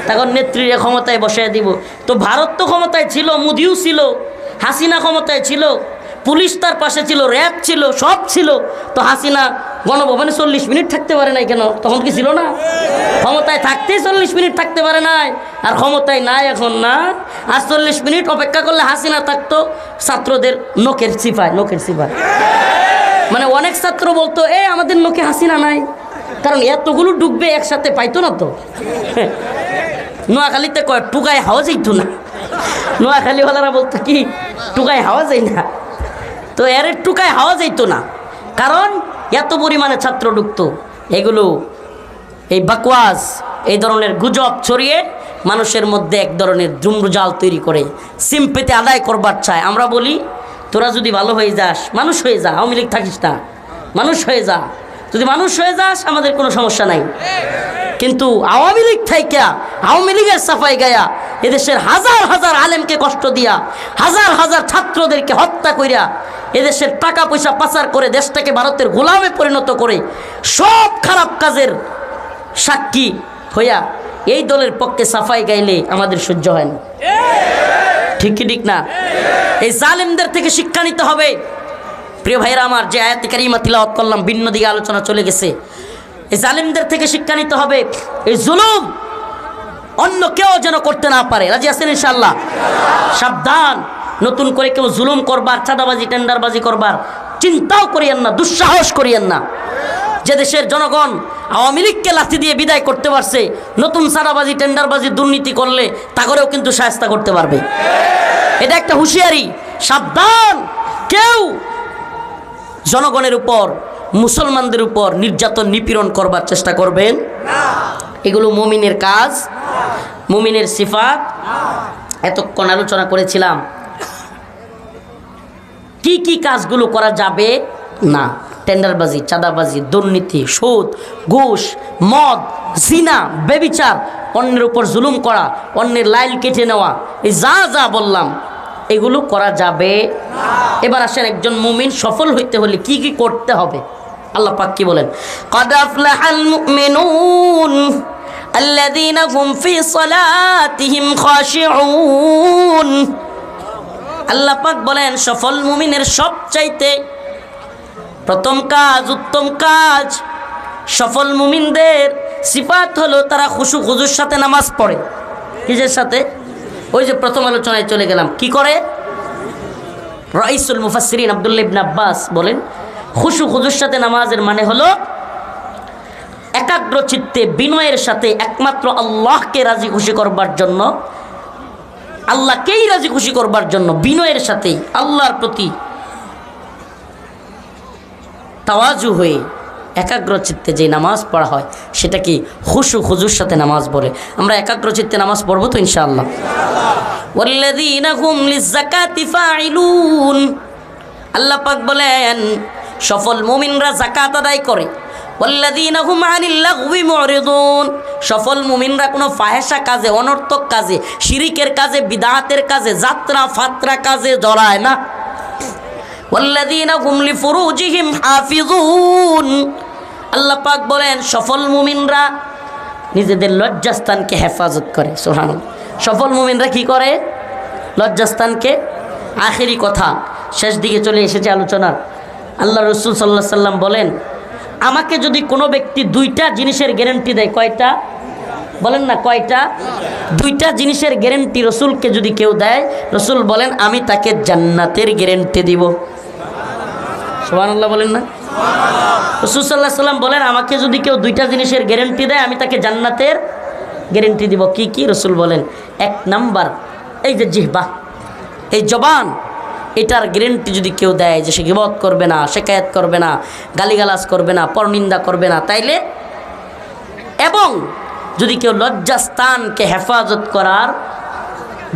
তখন নেত্রীর ক্ষমতায় বসায় দিব। তো ভারত তো ক্ষমতায় ছিল, মোদিও ছিল, হাসিনা ক্ষমতায় ছিল, পুলিশ তার পাশে ছিল, র্যাব ছিল, সব ছিল। তো হাসিনা গণভবনে 40 মিনিট থাকতে পারে নাই কেন? তখন কি ছিল না? ক্ষমতায় থাকতেই 40 মিনিট থাকতে পারে নাই, আর ক্ষমতায় নাই এখন না। আর 40 মিনিট অপেক্ষা করলে হাসিনা থাকতো ছাত্রদের নখের সিপায়, নখের সিপায়। মানে অনেক ছাত্র বলতো আমাদের নখে হাসিনা নাই, কারণ এতগুলো ডুববে একসাথে পাইতো না তো। নোয়াখালীতে কয় টুকায় হাওয়া যাইতো না। নোয়াখালীওয়ালারা বলতো কি টুকায় হাওয়া যায় না, তো এর টুকায় হাওয়া যাইতো না, কারণ এত পরিমাণে ছাত্র ঢুকতো। এগুলো এই বাকওয়াস, এই ধরনের গুজব ছড়িয়ে মানুষের মধ্যে এক ধরনের জুমরুজাল তৈরি করে সিম্পেতে আদায় করবার চায়। আমরা বলি তোরা যদি ভালো হয়ে যাস, মানুষ হয়ে যা, আওয়ামী লীগ থাকিস না, মানুষ হয়ে যা। যদি মানুষ হয়ে যাস আমাদের কোনো সমস্যা নাই। কিন্তু আওয়ামী লীগ থাইকা, আওয়ামী লীগের সাফাই গায়া, এদেশের হাজার হাজার আলেমকে কষ্ট দিয়া, হাজার হাজার ছাত্রদেরকে হত্যা কইরা, এদেশের টাকা পয়সা পাচার করে দেশটাকে ভারতের গোলামে পরিণত করে, সব খারাপ কাজের সাক্ষী হইয়া এই দলের পক্ষে সাফাই গাইলে আমাদের সহ্য হয় না। ঠিক কি ঠিক না? এই জালিমদের থেকে শিক্ষা নিতে হবে। প্রিয় ভাইরা আমার, যে আয়াত কারিমা তিলাওয়াত করলাম, ভিন্ন দিকে আলোচনা চলে গেছে। এই জালিমদের থেকে শিক্ষা নিতে হবে। এই জুলুম অন্য কেউ যেন করতে না পারে। রাজি আছেন ইনশাআল্লাহ? সাবধান, নতুন করে কেউ জুলুম করবার, চাঁদাবাজি, টেন্ডারবাজি করবার চিন্তাও করিয়েন না, দুঃসাহস করিয়েন না। যে দেশের জনগণ আওয়ামী লীগকে লাথি দিয়ে বিদায় করতে পারছে, নতুন চাঁদাবাজি, টেন্ডারবাজি, দুর্নীতি করলে তা করেও কিন্তু শায়েস্তা করতে পারবে। এটা একটা হুঁশিয়ারি। সাবধান, কেউ জনগণের উপর, মুসলমানদের উপর নির্যাতন, নিপীড়ন করবার চেষ্টা করবেন না। এগুলো মুমিনের কাজ, মুমিনের সিফাত। এতক্ষণ আলোচনা করেছিলাম কি কি কাজগুলো করা যাবে না। টেন্ডারবাজি, চাঁদাবাজি, দুর্নীতি, সুদ, ঘুষ, মদ, জিনা, বেবিচার, অন্যের উপর জুলুম করা, অন্যের লাইল কেটে নেওয়া, এই যা যা বললাম এগুলো করা যাবে না। এবার আসেন, একজন মুমিন সফল হইতে হলে কি কি করতে হবে? আল্লাহ পাক কি বলেন? قد أفلح المؤمنون الذين هم في صلاتهم خاشعون। আল্লাহ পাক বলেন সফল মুমিনের সবচাইতে প্রথম কাজ, উত্তম কাজ, সফল মুমিনদের সিফাত হলো তারা খুশু খুজুর সাথে নামাজ পড়ে। কিসের সাথে? ওই যে প্রথম আলোচনায় চলে গেলাম, কি করে? রাইসুল মুফাসসিরিন আব্দুল্লাহ ইবনে আব্বাস বলেন খুশু খুজুর সাথে নামাজের মানে হলো একাগ্র চিত্তে, বিনয়ের সাথে, একমাত্র আল্লাহকে রাজি খুশি করবার জন্য, আল্লাহকেই রাজি খুশি করবার জন্য বিনয়ের সাথে আল্লাহর প্রতি তাওয়াজু হয়ে একাগ্র চিত্তে যে নামাজ পড়া হয় সেটাকে খুশু খুজুর সাথে নামাজ বলে। আমরা একাগ্র চিত্তে নামাজ পড়বো তো ইনশাআল্লাহ। ওয়াল্লাযীনা হুম লিয-যাকাতি ফাঈলুন। আল্লাহ পাক বলেন সফল মুমিনরা যাকাত আদায় করে। ওয়াল্লাযীনা হুম আনিল লাগওয়ি মুরিদুন। সফল মুমিনরা কোনো ফাহেশা কাজে, অনর্থক কাজে, শিরিকের কাজে, বিদআতের কাজে, যাত্রা ফাত্রা কাজে জড়ায় না। ওয়াল্লাযীনা হুম লিফুরুজিহিম হাফিজুন। আল্লাহ পাক বলেন সফল মুমিনরা নিজেদের লজ্জাস্থানকে হেফাজত করে। সুবহানাল্লাহ। সফল মুমিনরা কি করে? লজ্জাস্থানকে। আখেরি কথা, শেষ দিকে চলে এসেছে আলোচনার। আল্লাহ রাসূল সাল্লাল্লাহু আলাইহি সাল্লাম বলেন আমাকে যদি কোনো ব্যক্তি দুইটা জিনিসের গ্যারান্টি দেয়, কয়টা বলেন না? কয়টা? দুইটা জিনিসের গ্যারান্টি রাসূলকে যদি কেউ দেয়, রাসূল বলেন আমি তাকে জান্নাতের গ্যারান্টি দিব। সুবহানাল্লাহ বলেন না? রাসূল সাল্লাল্লাহু আলাইহি সাল্লাম বলেন আমাকে যদি কেউ দুইটা জিনিসের গ্যারান্টি দেয়, আমি তাকে জান্নাতের গ্যারান্টি দিব। কি কি? রাসূল বলেন এক নাম্বার এই যে জিহ্বা, এই জবান, এটার গ্যারান্টি যদি কেউ দেয় যে সে গীবত করবে না, শিকায়াত করবে না, গালিগালাজ করবে না, পরনিন্দা করবে না, তাইলে এবং যদি কেউ লজ্জাস্থানকে হেফাজত করার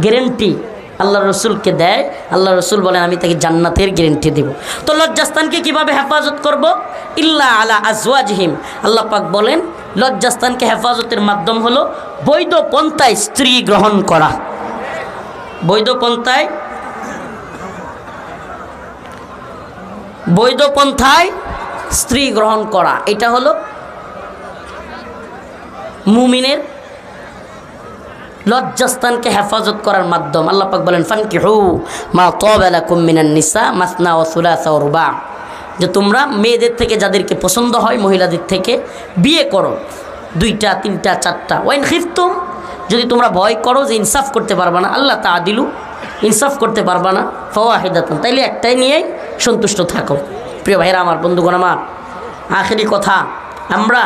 গ্যারান্টি আল্লাহ রসুলকে দেয়, আল্লাহ রসুল বলেন আমি তাকে জান্নাতের গ্যারান্টি দেব। তো লজ্জাস্থানকে কিভাবে হেফাজত করব? ইল্লা আলা আজওয়াজহিম, আল্লাহ পাক বলেন লজ্জাস্থানকে হেফাজতের মাধ্যম হলো বৈধ পন্থায় স্ত্রী গ্রহণ করা। বৈধ পন্থায় স্ত্রী গ্রহণ করা, এটা হলো মুমিনের লজ্জাস্থানকে হেফাজত করার মাধ্যম। আল্লাহ পাক বলেন ফানকিহু মা তাবা লাকুম মিনান নিসা মাসনা ওয়া সুলাসা ওয়া রুবা, যে তোমরা মেয়েদের থেকে যাদেরকে পছন্দ হয় মহিলাদের থেকে বিয়ে করো, 2টা 3টা 4টা। ওয়াইন খিফতুম, যদি তোমরা ভয় করো যে ইনসাফ করতে পারবা না, আল্লাহ তাআদিলু, ইনসাফ করতে পারবা না, ফাওয়াহিদাতান, তাইলে একটাই নিয়েই সন্তুষ্ট থাকো। প্রিয় ভাইরা আমার, বন্ধুগণ আমার, আখেরি কথা, আমরা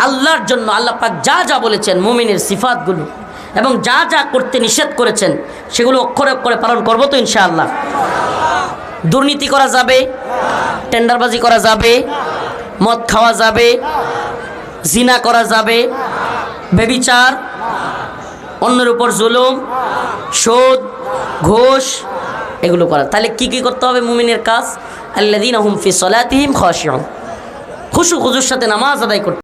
আল্লাহর জন্য আল্লাহ পাক যা যা বলেছেন মুমিনের সিফাতগুলো এবং যা যা করতে নিষেধ করেছেন সেগুলো অক্ষরে অক্ষরে পালন করবো তো ইনশাআল্লাহ। দুর্নীতি করা যাবে, টেন্ডারবাজি করা যাবে, মদ খাওয়া যাবে, জিনা করা যাবে, ব্যভিচার, অন্যের উপর জুলুম, সুদ, ঘুষ, এগুলো করা। তাহলে কি কি করতে হবে মুমিনের কাজ? আল্লাযীনা হুম ফি সলাতিহিম খাশিউন, খুশু খুজুর সাথে নামাজ আদায় করতে